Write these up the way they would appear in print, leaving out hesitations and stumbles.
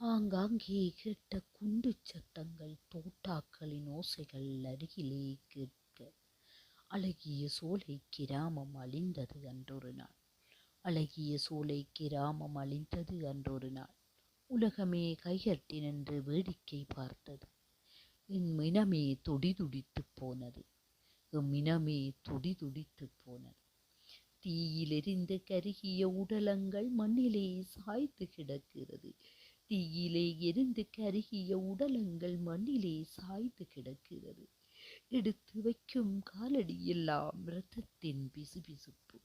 ஆங்காங்கே கேட்ட குண்டுச் சத்தங்கள், தோட்டாக்களின் ஓசைகள் அருகிலே கேட்க, அழகிய சோலைக் கிராமம் அழிந்தது அன்றொரு நாள். அழகிய சோலைக் கிராமம் அழிந்தது அன்றொரு நாள். உலகமே கைகட்டி நின்று வேடிக்கை பார்த்தது. என் மினமே துடிதுடித்துப் போனது. எம் மினமே துடிதுடித்துப் போனது. தீயிலெரிந்து கருகிய உடலங்கள் மண்ணிலே சாய்ந்து கிடக்கிறது. தீயிலே எரிந்து கருகிய உடலங்கள் மண்ணிலே சாய்ந்து கிடக்கிறது. எடுத்து வைக்கும் காலடியெல்லாம் இரத்தத்தின் பிசுபிசுப்பு.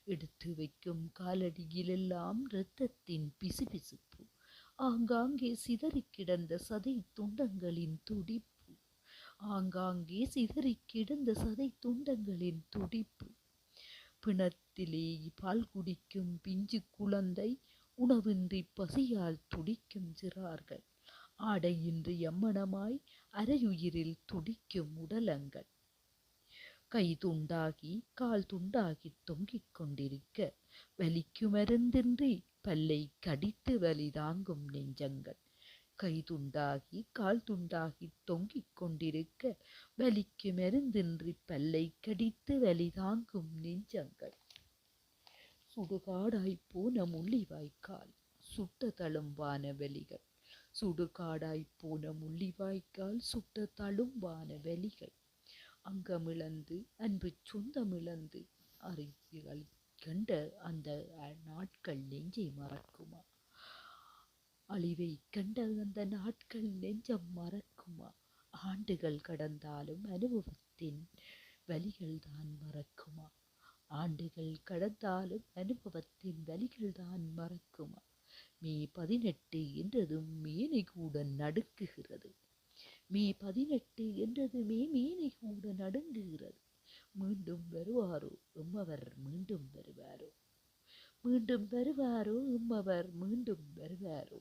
எடுத்து வைக்கும் காலடியிலெல்லாம் இரத்தத்தின் பிசுபிசுப்பு. ஆங்காங்கே சிதறிக் கிடந்த சதை துண்டங்களின் துடிப்பு. ஆங்காங்கே சிதறிக் கிடந்த சதை துண்டங்களின் துடிப்பு. பிணத்திலே பால் குடிக்கும் பிஞ்சு குழந்தை, உணவின்றி பசியால் துடிக்கும் சிறார்கள், ஆடையின்றி எம்மனமாய் அரையுயிரில் துடிக்கும் உடலங்கள். கை துண்டாகி கால் துண்டாகி தொங்கிக் கொண்டிருக்க, வலிக்கு மருந்தின்றி பல்லை கடித்து வலி தாங்கும் நெஞ்சங்கள். கை துண்டாகி கால் துண்டாகி தொங்கிக் கொண்டிருக்க, வலிக்கு மருந்தின்றி பல்லை கடித்து வலி தாங்கும் நெஞ்சங்கள். சுடுகாடாய்ப் போன முள்ளிவாய்க்கால், சுட்ட தழும்பான வலிகள். சுடுகாடாய்ப் போன முள்ளிவாய்க்கால், சுட்ட தழும்பான வலிகள். அங்கமிழந்து அன்புச் சொந்தமிழந்து அறிவுகள் கண்ட அந்த நாட்கள் நெஞ்சை மறக்குமா? அழிவை கண்ட அந்த நாட்கள் நெஞ்சம் மறக்குமா? ஆண்டுகள் கடந்தாலும் அனுபவத்தின் வலிகள்தான் மறக்குமா? ஆண்டுகள் கடந்தாலும் அனுபவத்தின் வலிகள்தான் மறக்குமா? மே 18 என்றதும் மேனை கூட நடுங்குகிறது. மே 18 என்றதுமே மேனை கூட நடுங்குகிறது. மீண்டும் வருவாரோ எம்மவர், மீண்டும் வருவாரோ? மீண்டும் வருவாரோ எம்மவர், மீண்டும் வருவாரோ?